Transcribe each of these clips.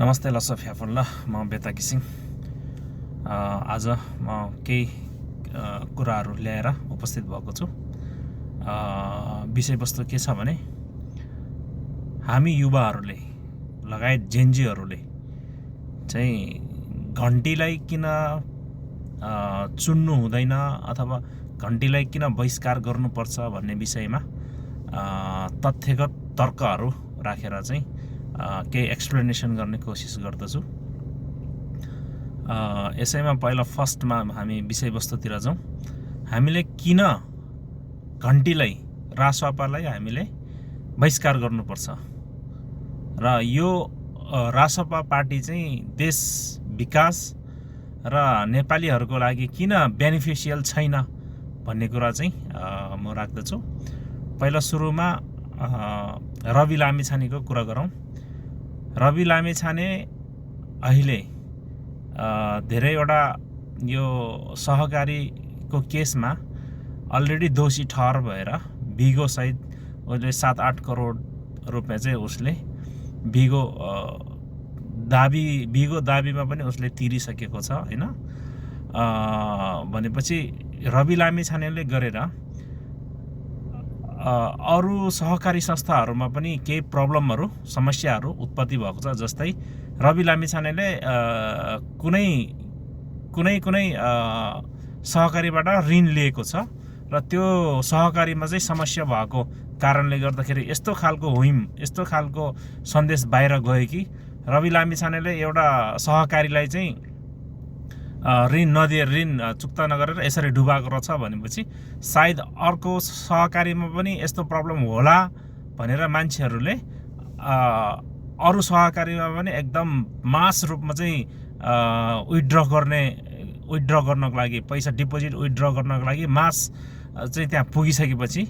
नमस्ते लसफ याफुल्ला म बेता किसिङ। आज म केही कुराहरू ल्याएर उपस्थित भएको छु। विषयवस्तु के छ भने हामी युवाहरूले लगायत जेनजीहरूले चाहिँ घन्टीलाई किन चुन्नु हुँदैन अथवा घन्टीलाई किन बहिष्कार गर्नुपर्छ भन्ने विषयमा तथ्यगत तर्कहरू राखेर चाहिँ केही एक्सप्लेनेसन गर्ने कोसिस गर्दछु। यसैमा पहिला फर्स्टमा हामी विषयवस्तुतिर जाउँ। हामीले किन घन्टीलाई रासपालाई हामीले बहिष्कार गर्नुपर्छ र यो रासपा पार्टी चाहिँ देश विकास र नेपालीहरूको लागि किन बेनिफिसियल छैन भन्ने कुरा चाहिँ म राख्दछु। पहिला सुरुमा रवि लामिछानेको कुरा गरौँ। रवि लामिछाने अहिले धेरैवटा यो सहकारीको केसमा अलरेडी दोषी ठहर भएर भिगो सहित उसले 7-8 करोड रुपियाँ चाहिँ उसले भिगो दाबीमा पनि उसले तिरिसकेको छ हैन। भनेपछि रवि लामिछानेले गरेर अरू सहकारी संस्थाहरूमा पनि केही प्रब्लमहरू समस्याहरू उत्पत्ति भएको छ। जस्तै रवि लामिछानेले कुनै सहकारीबाट ऋण लिएको छ र त्यो सहकारीमा चाहिँ समस्या भएको कारणले गर्दाखेरि यस्तो खालको सन्देश बाहिर गयो कि रवि लामिछानेले एउटा सहकारीलाई चाहिँ ऋण चुक्ता नगरेर यसरी डुबाएको रहेछ भनेपछि सायद अर्को सहकारीमा पनि यस्तो प्रब्लम होला भनेर मान्छेहरूले अरू सहकारीमा पनि एकदम मास रूपमा चाहिँ विथड्र गर्नको लागि पैसा डिपोजिट विथड्र गर्नको लागि मास चाहिँ त्यहाँ पुगिसकेपछि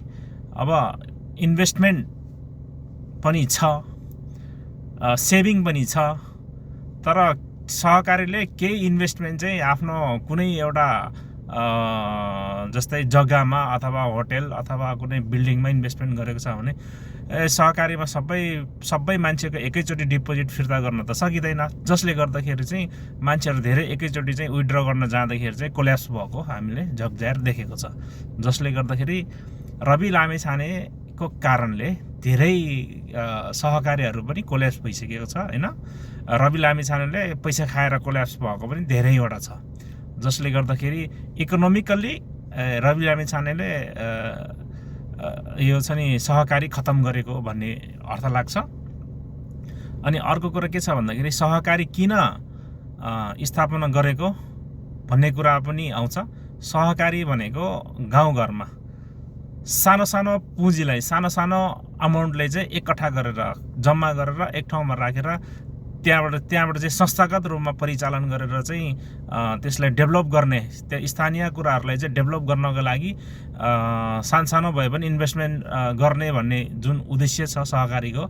अब इन्भेस्टमेन्ट पनि छ, सेभिङ पनि छ, तर सहकारीले केही इन्भेस्टमेन्ट चाहिँ आफ्नो कुनै एउटा जस्तै जग्गामा अथवा होटेल अथवा कुनै बिल्डिङमा इन्भेस्टमेन्ट गरेको छ भने सहकारीमा सबै मान्छेको एकैचोटि डिपोजिट फिर्ता गर्न त सकिँदैन। जसले गर्दाखेरि चाहिँ मान्छेहरू धेरै एकैचोटि चाहिँ विथड्र गर्न जाँदाखेरि चाहिँ कोल्याप्स भएको हामीले झकझ्याएर देखेको छ। जसले गर्दाखेरि रवि लामिछानेको कारणले धेरै सहकारीहरू पनि कोल्याप्स भइसकेको छ हैन। रवि लामिछानेले पैसा खाएर कोल्याप्स भएको पनि धेरैवटा छ। जसले गर्दाखेरि इकोनोमिकल्ली रवि लामिछानेले यो छ नि सहकारी खतम गरेको भन्ने अर्थ लाग्छ। अनि अर्को कुरा के छ भन्दाखेरि सहकारी किन स्थापना गरेको भन्ने कुरा पनि आउँछ। सहकारी भनेको गाउँघरमा सानो पुँजीलाई सानो अमाउन्टलाई चाहिँ एकट्ठा गरेर जम्मा गरेर एक ठाउँमा राखेर त्यहाँबाट चाहिँ संस्थागत रूपमा परिचालन गरेर चाहिँ त्यसलाई डेभलप गर्ने, त्यो स्थानीय कुराहरूलाई चाहिँ डेभलप गर्नको लागि सानो भए पनि इन्भेस्टमेन्ट गर्ने भन्ने जुन उद्देश्य छ सहकारीको,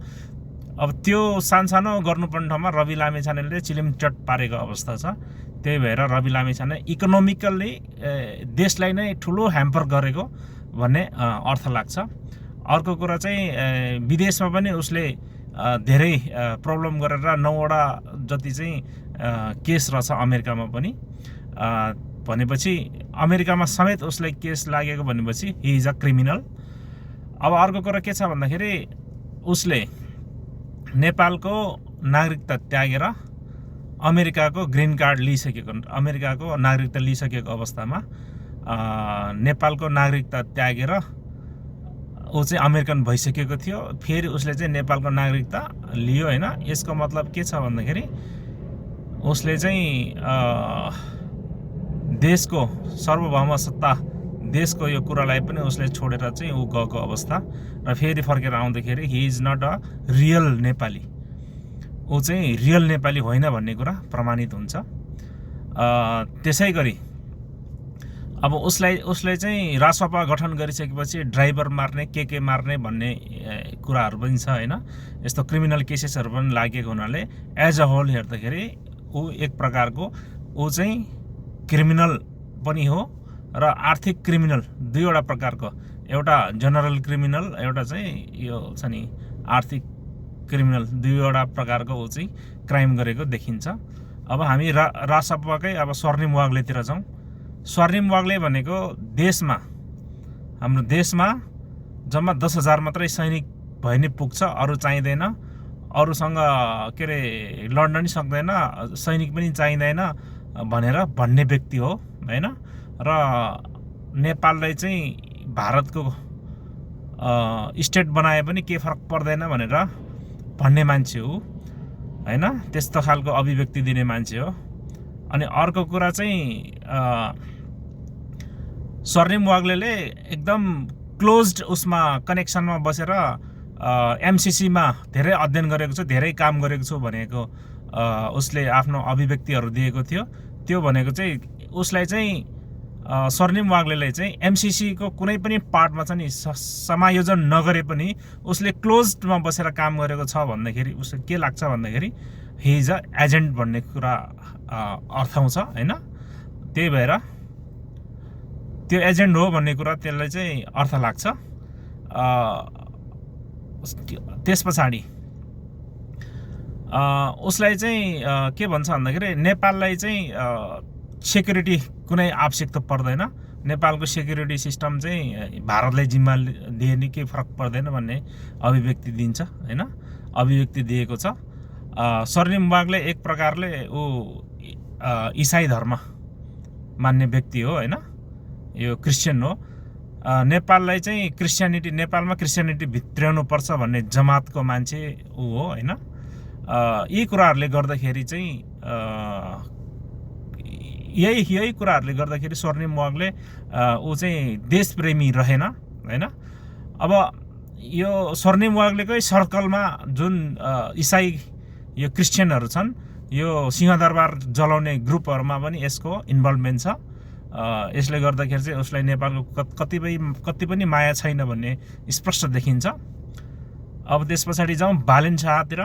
अब त्यो सानो गर्नुपर्ने ठाउँमा रवि लामिछानेले चिलिमचट पारेको अवस्था छ। त्यही भएर रवि लामिछाने इकोनोमिकल्ली देशलाई नै ठुलो ह्याम्पर गरेको भन्ने अर्थ लाग्छ। अर्को कुरा चाहिँ विदेशमा पनि उसले धेरै प्रब्लम गरेर 9वटा जति चाहिँ केस रहेछ अमेरिकामा पनि। भनेपछि अमेरिकामा समेत उसलाई केस लागेको भनेपछि हि इज अ क्रिमिनल। अब अर्को कुरा के छ भन्दाखेरि उसले नेपालको नागरिकता त्यागेर अमेरिकाको ग्रिन कार्ड अमेरिकाको नागरिकता लिइसकेको अवस्थामा नेपालको नागरिकता त्यागेर ऊ चाहिँ अमेरिकन भइसकेको थियो। फेरि उसले चाहिँ नेपालको नागरिकता लियो हैन। यसको मतलब के छ भन्दाखेरि उसले चाहिँ देशको सार्वभौम सत्ता देशको यो कुरालाई पनि उसले छोडेर चाहिँ ऊ गएको अवस्था र फेरि फर्केर आउँदाखेरि he is not a real Nepali, ऊ चाहिँ रियल नेपाली होइन भन्ने कुरा प्रमाणित हुन्छ। त्यसै गरी अब उसले चाहिँ रासपा गठन गरिसकेपछि ड्राइभर मार्ने के मार्ने भन्ने कुराहरू पनि छ हैन। यस्तो क्रिमिनल केसेसहरू पनि लागेको हुनाले एज अ होल हेर्दाखेरि ऊ एक प्रकारको ऊ चाहिँ क्रिमिनल पनि हो र आर्थिक क्रिमिनल, दुईवटा प्रकारको, एउटा जनरल क्रिमिनल, एउटा चाहिँ यो छ नि आर्थिक क्रिमिनल, दुईवटा प्रकारको ऊ चाहिँ क्राइम गरेको देखिन्छ। अब हामी रासपाकै अब स्वर्णिम वाग्लेतिर जाउँ। स्वर्णिम वाग्ले भनेको देशमा, हाम्रो देशमा जम्मा 10,000 मात्रै सैनिक भए नि पुग्छ, अरू चाहिँदैन, अरूसँग के अरे लड्न नि सक्दैन, सैनिक पनि चाहिँदैन भन्ने व्यक्ति हो हैन। र नेपाललाई चाहिँ भारतको स्टेट बनाए पनि के फरक पर्दैन भनेर भन्ने मान्छे हो हैन। त्यस्तो खालको अभिव्यक्ति दिने मान्छे हो। अनि अर्को कुरा चाहिँ स्वर्णिम वाग्लेले एकदम क्लोज्ड उसमा कनेक्सनमा बसेर एमसीसीमा धेरै अध्ययन गरेको छु, धेरै काम गरेको छु भनेको उसले आफ्नो अभिव्यक्तिहरू दिएको थियो। त्यो भनेको चाहिँ उसलाई चाहिँ स्वर्णिम वाग्लेलाई चाहिँ एमसीसीको कुनै पनि पार्टमा चाहिँ समायोजन नगरे पनि उसले क्लोज्डमा बसेर काम गरेको छ भन्दाखेरि उसले के लाग्छ भन्दाखेरि हि इज अ एजेन्ट भन्ने कुरा अर्थाउँछ हैन। त्यही भएर त्यो एजेन्ट हो भन्ने कुरा त्यसलाई चाहिँ अर्थ लाग्छ। त्यस पछाडि उसलाई चाहिँ के भन्छ भन्दाखेरि नेपाललाई चाहिँ सेक्युरिटी कुनै आवश्यकता पर्दैन, नेपालको सेक्युरिटी सिस्टम चाहिँ भारतलाई जिम्मा दिए नि केही फरक पर्दैन भन्ने अभिव्यक्ति दिन्छ हैन, अभिव्यक्ति दिएको छ। स्वर्णिम वाग्ले एक प्रकारले ऊ इसाई धर्म मान्ने व्यक्ति हो हैन, यो क्रिस्चियन हो। नेपाललाई चाहिँ क्रिस्चियनिटी, नेपालमा क्रिस्चियनिटी भित्र्याउनु पर्छ भन्ने जमातको मान्छे ऊ हो हैन। यी कुराहरूले गर्दाखेरि चाहिँ यही कुराहरूले गर्दाखेरि स्वर्णिम वाग्ले ऊ चाहिँ देशप्रेमी रहेन हैन। अब यो स्वर्णिम वाग्लेकै सर्कलमा जुन इसाई यो क्रिस्चियनहरू छन्, यो सिंहदरबार जलाउने ग्रुपहरूमा पनि यसको इन्भल्भमेन्ट छ। यसले गर्दाखेरि चाहिँ उसलाई नेपालको कति पनि माया छैन भन्ने स्पष्ट देखिन्छ। अब त्यस पछाडि जाउँ बालेन शाहतिर।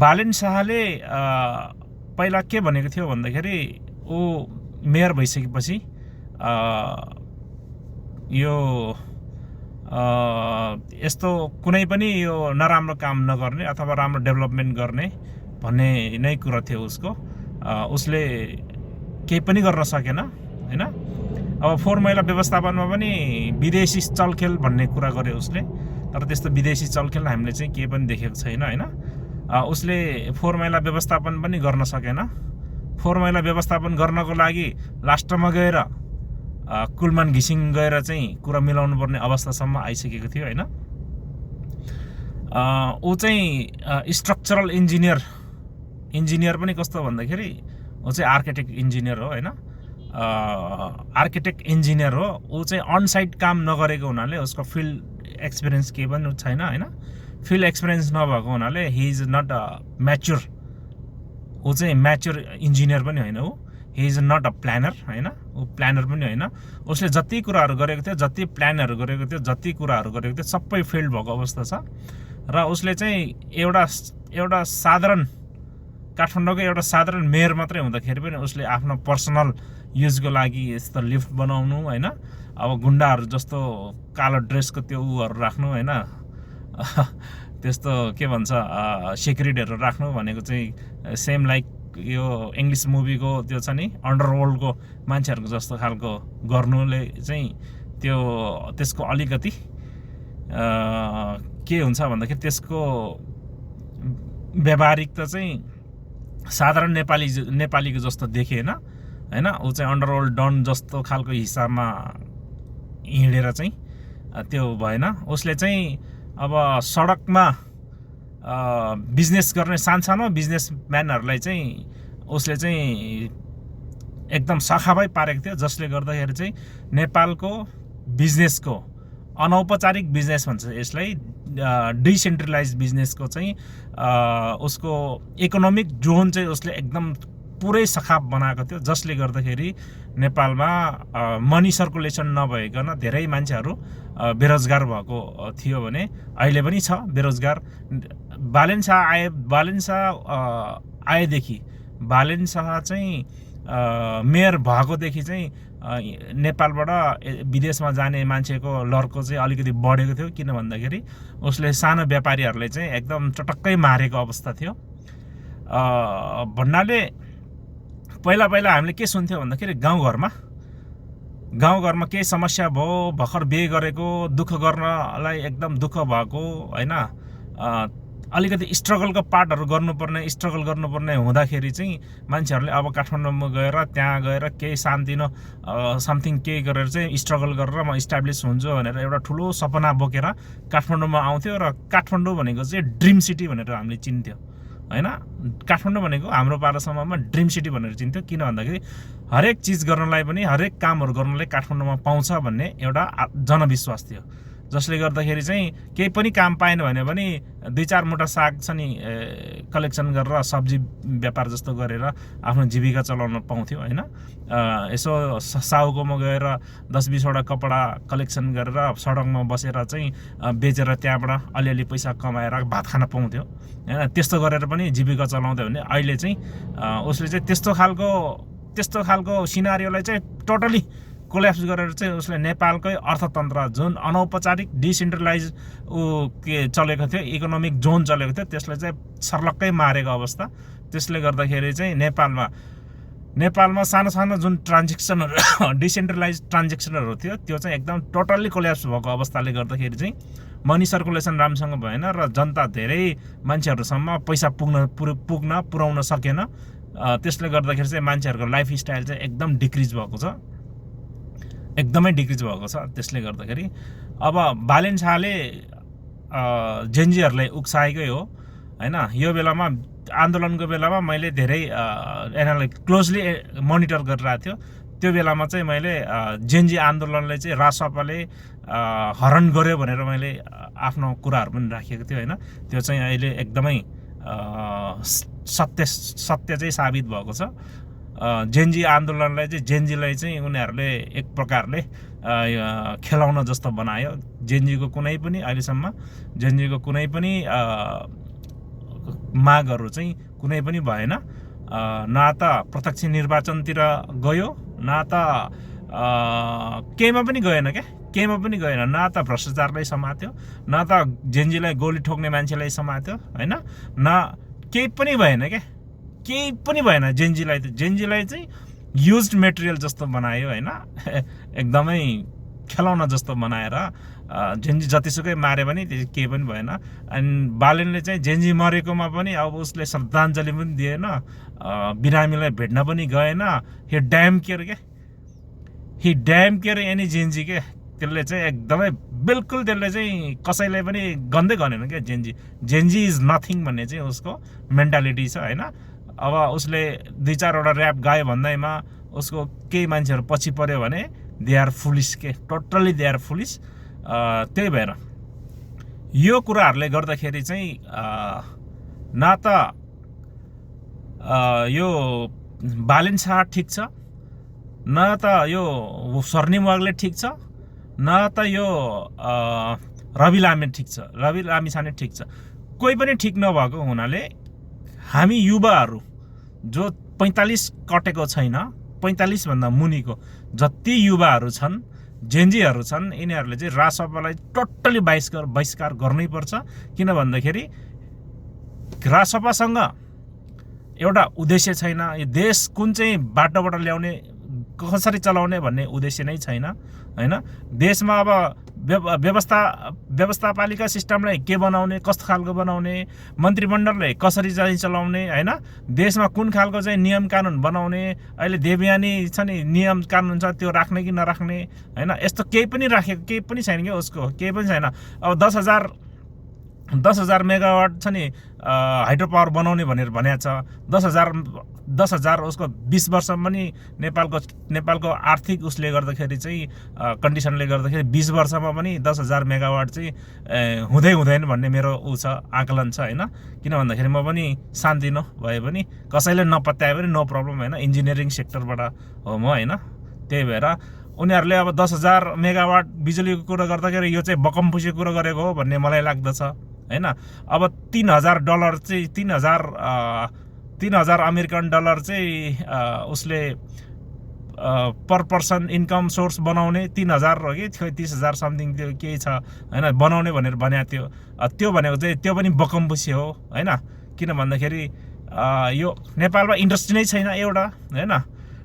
बालेन शाहले पहिला के भनेको थियो भन्दाखेरि ऊ मेयर भइसकेपछि यो यस्तो कुनै पनि यो नराम्रो काम नगर्ने अथवा राम्रो डेभलपमेन्ट गर्ने भन्ने नै कुरा थियो उसको। उसले केही पनि गर्न सकेन हैन। अब फोहोर मैला व्यवस्थापनमा पनि विदेशी चलखेल भन्ने कुरा गर्यो उसले, तर त्यस्तो विदेशी चलखेल हामीले चाहिँ केही पनि देखेको छैन हैन। उसले फोहोर मैला व्यवस्थापन पनि गर्न सकेन। फोहोर मैला व्यवस्थापन गर्नको लागि लास्टमा गएर कुलमान घिसिङ गएर चाहिँ कुरा मिलाउनु पर्ने अवस्थासम्म आइसकेको थियो हैन। ऊ चाहिँ स्ट्रक्चरल इन्जिनियर पनि कस्तो भन्दाखेरि ऊ चाहिँ आर्किटेक्ट इन्जिनियर हो हैन। आर्किटेक्ट इन्जिनियर हो। ऊ चाहिँ अनसाइट काम नगरेको हुनाले उसको फिल्ड एक्सपिरियन्स केही पनि छैन हैन। फिल्ड एक्सपिरियन्स नभएको हुनाले he is not a mature. ऊ चाहिँ म्याच्योर इन्जिनियर पनि होइन, ऊ he is not a planner हैन। ऊ प्लानर पनि होइन। उसले जति कुराहरू गरेको थियो, जति प्लानहरू गरेको थियो, जति कुराहरू गरेको थियो सबै फेल्ड भएको अवस्था छ। र उसले चाहिँ एउटा साधारण काठमाडौँको एउटा साधारण मेयर मात्रै हुँदाखेरि पनि उसले आफ्नो पर्सनल युजको लागि यस्तो लिफ्ट बनाउनु हैन, अब गुन्डाहरू जस्तो कालो ड्रेसको त्यो उहरू राख्नु हैन, त्यस्तो के भन्छ सेक्युरिटीहरू राख्नु भनेको चाहिँ सेम लाइक यो इङ्ग्लिस मुभीको त्यो छ नि अन्डरवर्ल्डको मान्छेहरूको जस्तो खालको गर्नुले चाहिँ त्यसको अलिकति के हुन्छ भन्दाखेरि त्यसको व्यावहारिकता चाहिँ साधारण नेपालीको जस्तो देखिएन हैन। ऊ चाहिँ अन्डरवर्ल्ड डन जस्तो खालको हिसाबमा हिँडेर चाहिँ त्यो भएन। उसले चाहिँ अब सडकमा बिजनेस गर्ने सानो बिजनेसम्यानहरूलाई चाहिँ उसले चाहिँ एकदम सखाबै पारेको थियो, जसले गर्दाखेरि चाहिँ नेपालको बिजनेसको अनौपचारिक बिजनेस भन्छ यसलाई, डिसेन्ट्रलाइज बिजनेसको चाहिँ उसको इकोनोमिक जोन चाहिँ उसले एकदम पुरै सखाप बनाएको थियो, जसले गर्दाखेरि नेपालमा मनी सर्कुलेसन नभइकन धेरै मान्छेहरू बेरोजगार भएको थियो भने अहिले पनि छ बेरोजगार। बालेन शाह आएदेखि बालेन शाह चाहिँ मेयर भएकोदेखि चाहिँ नेपालबाट विदेशमा जाने मान्छेको लर्को चाहिँ अलिकति बढेको थियो। किन भन्दाखेरि उसले सानो व्यापारीहरूलाई चाहिँ एकदम चटक्कै मारेको अवस्था थियो। भन्नाले पहिला हामीले के सुन्थ्यो भन्दाखेरि गाउँघरमा केही समस्या भयो, भर्खर बिहे गरेको, दुःख गर्नलाई एकदम दुःख भएको होइन, अलिकति स्ट्रगलको पार्टहरू स्ट्रगल गर्नुपर्ने हुँदाखेरि चाहिँ मान्छेहरूले अब काठमाडौँमा गएर त्यहाँ गएर केही सानतिनो समथिङ केही गरेर चाहिँ स्ट्रगल गरेर म इस्टाब्लिस हुन्छु भनेर एउटा ठुलो सपना बोकेर काठमाडौँमा आउँथ्यो। र काठमाडौँ भनेको चाहिँ ड्रिम सिटी भनेर हामीले चिन्थ्यो होइन। काठमाडौँ भनेको हाम्रो पालासम्ममा ड्रिम सिटी भनेर चिन्थ्यो। किन भन्दाखेरि हरेक चिज गर्नलाई पनि, हरेक कामहरू गर्नलाई काठमाडौँमा पाउँछ भन्ने एउटा जनविश्वास थियो। जसले गर्दाखेरि चाहिँ केही पनि काम पाएन भने पनि 2-4 मुठा साग छ नि कलेक्सन गरेर सब्जी व्यापार जस्तो गरेर आफ्नो जीविका चलाउन पाउँथ्यो होइन। यसो साहुकोमा गएर 10-20 वटा कपडा कलेक्सन गरेर सडकमा बसेर चाहिँ बेचेर त्यहाँबाट अलिअलि पैसा कमाएर भात खान पाउँथ्यो होइन। त्यस्तो गरेर पनि जीविका चलाउँथ्यो भने अहिले चाहिँ उसले चाहिँ त्यस्तो खालको सिनारियोलाई चाहिँ टोटली कोल्याप्स गरेर चाहिँ उसले नेपालकै अर्थतन्त्र जुन अनौपचारिक डिसेन्ट्रलाइज के चलेको थियो, इकोनोमिक जोन चलेको थियो, त्यसलाई चाहिँ सर्लक्कै मारेको अवस्था। त्यसले गर्दाखेरि चाहिँ नेपालमा सानो जुन ट्रान्जेक्सनहरू डिसेन्ट्रलाइज ट्रान्जेक्सनहरू थियो त्यो चाहिँ एकदम टोटल्ली कोल्याप्स भएको अवस्थाले गर्दाखेरि चाहिँ मनी सर्कुलेसन राम्रोसँग भएन र जनता धेरै मान्छेहरूसम्म पैसा पुर्याउन सकेन। त्यसले गर्दाखेरि चाहिँ मान्छेहरूको लाइफस्टाइल चाहिँ एकदम डिक्रिज भएको छ, एकदमै डिक्रिज भएको छ। त्यसले गर्दाखेरि अब बालेन शाहले जेनजीहरूलाई उक्साएकै हो होइन। यो बेलामा आन्दोलनको बेलामा मैले धेरै यिनीहरूलाई क्लोजली मोनिटर गरिरहेको थियो। त्यो बेलामा चाहिँ मैले जेनजी आन्दोलनले चाहिँ रासपाले हरण गर्यो भनेर मैले आफ्नो कुराहरू पनि राखेको थियो होइन। त्यो चाहिँ अहिले एकदमै सत्य चाहिँ साबित भएको छ। जेनजी आन्दोलनलाई चाहिँ जेनजीलाई चाहिँ उनीहरूले एक प्रकारले खेलाउन जस्तो बनायो। जेनजीको कुनै पनि मागहरू चाहिँ कुनै पनि भएन। न त प्रत्यक्ष निर्वाचनतिर गयो, न त केहीमा पनि गएन न त भ्रष्टाचारलाई समात्यो, न त जेनजीलाई गोली ठोक्ने मान्छेलाई समात्यो होइन, न केही पनि भएन। जेनजीलाई चाहिँ युज्ड मेटेरियल जस्तो बनायो होइन। एकदमै खेलाउन जस्तो बनाएर जेनजी जतिसुकै मारे पनि केही पनि भएन। अनि बालेनले चाहिँ जेनजी मरेकोमा पनि अब उसले श्रद्धाञ्जली पनि दिएन, बिरामीलाई भेट्न पनि गएन। He dam care any Gen Z के त्यसले चाहिँ एकदमै बिल्कुल त्यसले चाहिँ कसैलाई पनि गन्दै गरेन क्या। जेनजी इज नथिङ भन्ने चाहिँ उसको मेन्टालिटी छ होइन। अब उसले 2-4 वटा ऱ्याप गायो भन्दैमा उसको केही मान्छेहरू पछि पर्यो भने they are foolish totally they are foolish. त्यही भएर यो कुराहरूले गर्दाखेरि चाहिँ न त यो बालेन शाह ठिक छ, न त यो स्वर्णिम वाग्ले ठिक छ, न त यो रवि लामिछाने ठिक छ। कोही पनि ठिक नभएको हुनाले हामी युवाहरू जो 45 कटेको छैन, 45 भन्दा मुनिको जति युवाहरू छन्, जेनजीहरू छन्, यिनीहरूले चाहिँ रासपालाई टोटली बहिष्कार गर्नै पर्छ। किन भन्दाखेरि रासपासँग एउटा उद्देश्य छैन। यो देश कुन चाहिँ बाटोबाट ल्याउने, कसरी चलाउने भन्ने उद्देश्य नै छैन होइन। देशमा अब व्यवस्थापालिका सिस्टमलाई के बनाउने, कस्तो खालको बनाउने, मन्त्रीमण्डलले कसरी चाहिँ चलाउने होइन, देशमा कुन खालको चाहिँ नियम कानुन बनाउने, अहिले देवयानी छ नि नियम कानुन छ त्यो राख्ने कि नराख्ने होइन, यस्तो केही पनि छैन क्या उसको, केही पनि छैन। अब 10,000 मेगावाट छ नि हाइड्रो पावर बनाउने भनेर भनेको छ। 10,000 उसको 20 वर्षमा पनि नेपालको आर्थिक उसले गर्दाखेरि चाहिँ कन्डिसनले गर्दाखेरि 20 वर्षमा पनि 10,000 मेगावाट चाहिँ हुँदैन भन्ने मेरो छ आकलन छ होइन। किन भन्दाखेरि म पनि सान्दिनो भए पनि कसैले नपत्याए पनि नो प्रब्लम होइन, इन्जिनियरिङ सेक्टरबाट हो म होइन। त्यही भएर उनीहरूले अब 10,000 मेगावाट बिजुलीको कुरा गर्दाखेरि यो चाहिँ बकमफुसी कुरा गरेको हो भन्ने मलाई लाग्दछ होइन। अब $3,000 चाहिँ 3,000 अमेरिकन डलर चाहिँ उसले पर पर्सन इन्कम सोर्स बनाउने 3,000 हो कि 30,000 समथिङ त्यो केही छ होइन बनाउने भनेर भनेको थियो। त्यो भनेको चाहिँ त्यो पनि बकमबुसी हो होइन। किन भन्दाखेरि यो नेपालमा इन्डस्ट्री नै छैन एउटा होइन।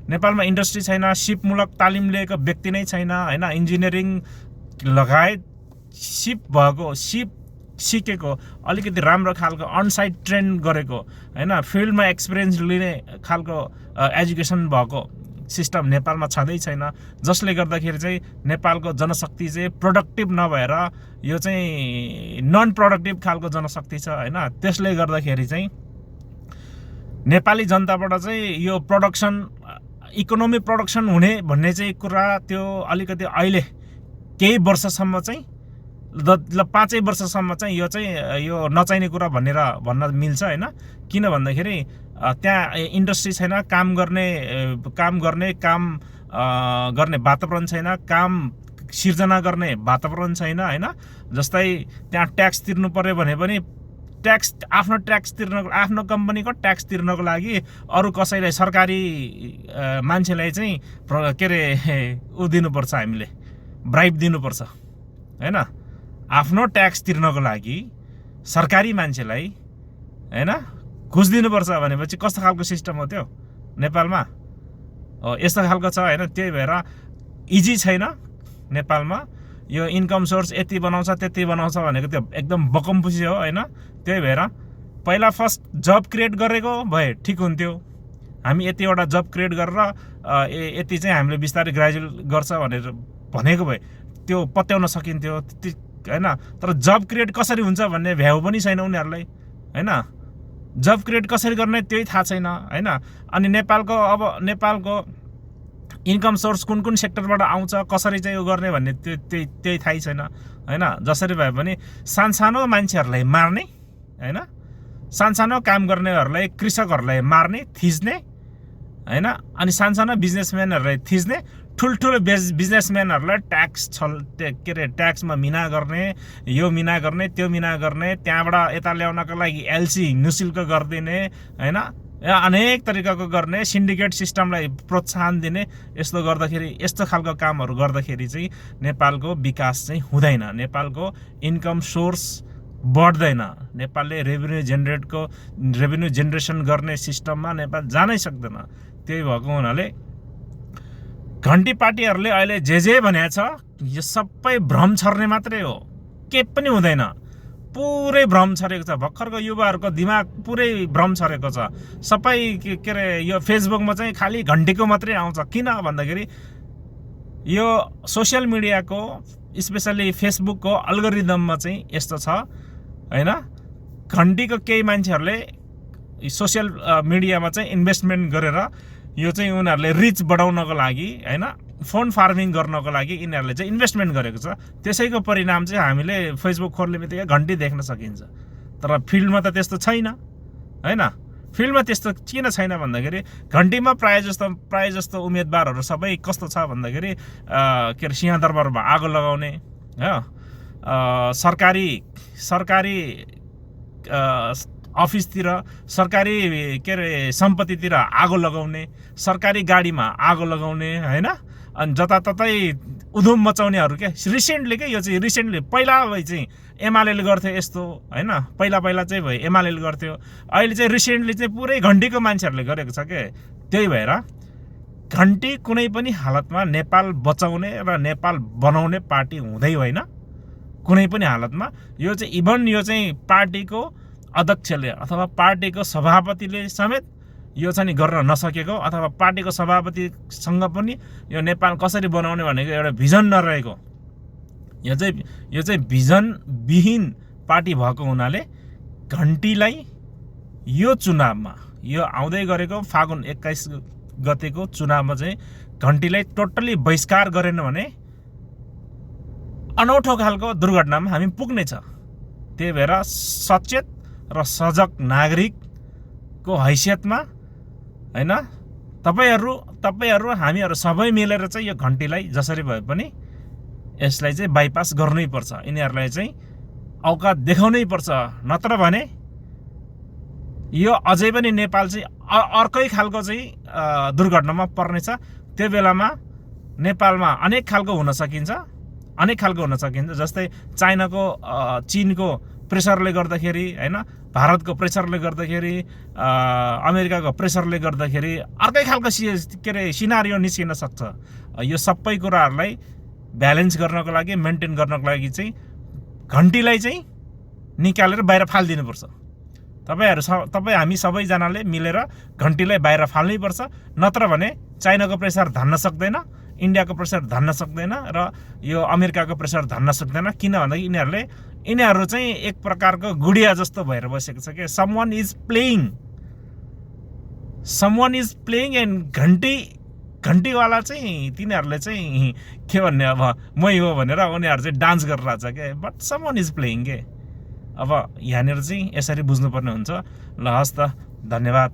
नेपालमा इन्डस्ट्री छैन, सिपमूलक तालिम लिएको व्यक्ति नै छैन होइन। इन्जिनियरिङ लगायत सिप सिकेको अलिकति राम्रो खालको अनसाइट ट्रेन गरेको होइन, फिल्डमा एक्सपिरियन्स लिने खालको एजुकेसन भएको सिस्टम नेपालमा छँदै छैन। जसले गर्दाखेरि चाहिँ नेपालको जनशक्ति चाहिँ प्रोडक्टिभ नभएर यो चाहिँ नन प्रोडक्टिभ खालको जनशक्ति छ होइन। त्यसले गर्दाखेरि चाहिँ नेपाली जनताबाट चाहिँ यो प्रोडक्सन इकोनोमी प्रोडक्सन हुने भन्ने चाहिँ कुरा त्यो अलिकति अहिले केही वर्षसम्म चाहिँ 5 वर्षसम्म चाहिँ यो नचाहिने कुरा भन्न मिल्छ होइन। किन भन्दाखेरि त्यहाँ इन्डस्ट्री छैन, काम गर्ने वातावरण छैन, काम सिर्जना गर्ने वातावरण छैन होइन। जस्तै त्यहाँ ट्याक्स तिर्नु पर्यो भने पनि आफ्नो कम्पनीको ट्याक्स तिर्नको लागि अरू कसैलाई सरकारी मान्छेलाई चाहिँ के अरे दिनुपर्छ, हामीले ब्राइब दिनुपर्छ होइन। आफ्नो ट्याक्स तिर्नको लागि सरकारी मान्छेलाई होइन घुस दिनुपर्छ भनेपछि कस्तो खालको सिस्टम हो त्यो नेपालमा? यस्तो खालको छ होइन। त्यही भएर इजी छैन नेपालमा यो इन्कम सोर्स यति बनाउँछ त्यति बनाउँछ भनेको त्यो एकदम बकमपुसी हो होइन। त्यही भएर पहिला फर्स्ट जब क्रिएट गरेको भए ठिक हुन्थ्यो। हामी यतिवटा जब क्रिएट गरेर यति चाहिँ हामीले बिस्तारै ग्रेजुएट गर्छ भनेर भनेको भए त्यो पत्याउन सकिन्थ्यो होइन। तर जब क्रिएट कसरी हुन्छ भन्ने भ्याउ पनि छैन उनीहरूलाई होइन। जब क्रिएट कसरी गर्ने त्यही थाहा छैन होइन। अनि नेपालको इन्कम सोर्स कुन सेक्टरबाट आउँछ, कसरी चाहिँ यो गर्ने भन्ने त्यही थाहै छैन होइन। जसरी भए पनि सानसानो मान्छेहरूलाई मार्ने होइन, सानसानो काम गर्नेहरूलाई कृषकहरूलाई मार्ने थिच्ने होइन। अनि सानसानो बिजनेसम्यानहरूलाई थिच्ने, ठुल्ठुलो बिजनेसम्यानहरूलाई ट्याक्समा मिना गर्ने, यो मिना गर्ने त्यो मिना गर्ने, त्यहाँबाट यता ल्याउनको लागि एलसी निशुल्क गरिदिने होइन। अनेक तरिकाको गर्ने, सिन्डिकेट सिस्टमलाई प्रोत्साहन दिने। यस्तो गर्दाखेरि यस्तो खालको कामहरू गर्दाखेरि चाहिँ नेपालको विकास चाहिँ हुँदैन, नेपालको इन्कम सोर्स बढ्दैन, नेपालले रेभेन्यू जेनेरेसन गर्ने सिस्टममा नेपाल जानै सक्दैन। त्यही भएको हुनाले घन्टी पार्टीहरूले अहिले जे भनेको छ यो सबै भ्रम छर्ने मात्रै हो, के पनि हुँदैन। पुरै भ्रम छरेको छ, भर्खरको युवाहरूको दिमाग पुरै भ्रम छरेको छ। सबै के अरे यो फेसबुकमा चाहिँ खालि घन्टीको मात्रै आउँछ। किन भन्दाखेरि यो सोसियल मिडियाको स्पेसल्ली फेसबुकको अल्गोरिदममा चाहिँ यस्तो छ होइन। घन्टीको केही मान्छेहरूले सोसियल मिडियामा चाहिँ इन्भेस्टमेन्ट गरेर यो चाहिँ उनीहरूले रिच बढाउनको लागि होइन, फोन फार्मिङ गर्नको लागि यिनीहरूले चाहिँ इन्भेस्टमेन्ट गरेको छ। त्यसैको परिणाम चाहिँ हामीले फेसबुक खोल्ने बित्तिकै घन्टी देख्न सकिन्छ। तर फिल्डमा त त्यस्तो छैन होइन। फिल्डमा त्यस्तो किन छैन भन्दाखेरि घन्टीमा प्रायः जस्तो उम्मेदवारहरू सबै कस्तो छ भन्दाखेरि के अरे सिंहदरबारमा आगो लगाउने हो, सरकारी अफिसतिर, सरकारी के अरे सम्पत्तितिर आगो लगाउने, सरकारी गाडीमा आगो लगाउने होइन। अनि जताततै उधुम मचाउनेहरू के रिसेन्टली के यो चाहिँ रिसेन्टली पहिला चाहिँ एमालेले गर्थ्यो यस्तो होइन। पहिला चाहिँ भयो एमालेले गर्थ्यो, अहिले चाहिँ रिसेन्टली चाहिँ पुरै घन्टीको मान्छेहरूले गरेको छ के। त्यही भएर घन्टी कुनै पनि हालतमा नेपाल बचाउने र नेपाल बनाउने पार्टी हुँदै होइन कुनै पनि हालतमा। यो चाहिँ इभन यो चाहिँ पार्टीको अध्यक्षले अथवा पार्टीको सभापतिले समेत यो चाहिँ गर्न नसकेको, अथवा पार्टीको सभापतिसँग पनि यो नेपाल कसरी बनाउने भनेको एउटा भिजन नरहेको, यो चाहिँ भिजनविहीन पार्टी भएको हुनाले घन्टीलाई यो चुनावमा, यो आउँदै गरेको फागुन 21 गतेको चुनावमा चाहिँ घन्टीलाई टोटल्ली बहिष्कार गरेन भने अनौठो खालको दुर्घटनामा हामी पुग्नेछ। त्यही भएर सचेत र सजग नागरिकको हैसियतमा होइन तपाईँहरू हामीहरू सबै मिलेर चाहिँ यो घन्टीलाई जसरी भए पनि यसलाई चाहिँ बाइपास गर्नै पर्छ। यिनीहरूलाई चाहिँ औकात देखाउनै पर्छ। नत्र भने यो अझै पनि नेपाल चाहिँ अर्कै खालको चाहिँ दुर्घटनामा पर्नेछ त्यो बेलामा नेपालमा अनेक खालको हुन सकिन्छ जस्तै चाइनाको चीनको प्रेसरले गर्दाखेरि हैन भारतको प्रेसरले गर्दाखेरि अमेरिकाको प्रेसरले गर्दाखेरि अर्कै खालको के अरे सिनारियो निस्किन सक्छ यो सबै कुराहरूलाई ब्यालेन्स गर्नको लागि मेन्टेन गर्नको लागि चाहिँ घन्टीलाई चाहिँ निकालेर बाहिर फालिदिनुपर्छ तपाईँ हामी सबैजनाले मिलेर घन्टीलाई बाहिर फाल्नै पर्छ नत्र भने चाइनाको प्रेसर धान्न सक्दैन इन्डियाको प्रेसर धान्न सक्दैन र यो अमेरिकाको प्रेसर धान्न सक्दैन किन भन्दाखेरि यिनीहरू चाहिँ एक प्रकारको गुडिया जस्तो भएर बसेको छ के समवन इज प्लेइङ एन्ड घन्टीवाला चाहिँ तिनीहरूले चाहिँ के भन्ने अब मै हो भनेर उनीहरू चाहिँ डान्स गरिरहेछ के बट समवन इज प्लेइङ के अब यहाँनिर चाहिँ यसरी बुझ्नुपर्ने हुन्छ ल हस् त धन्यवाद।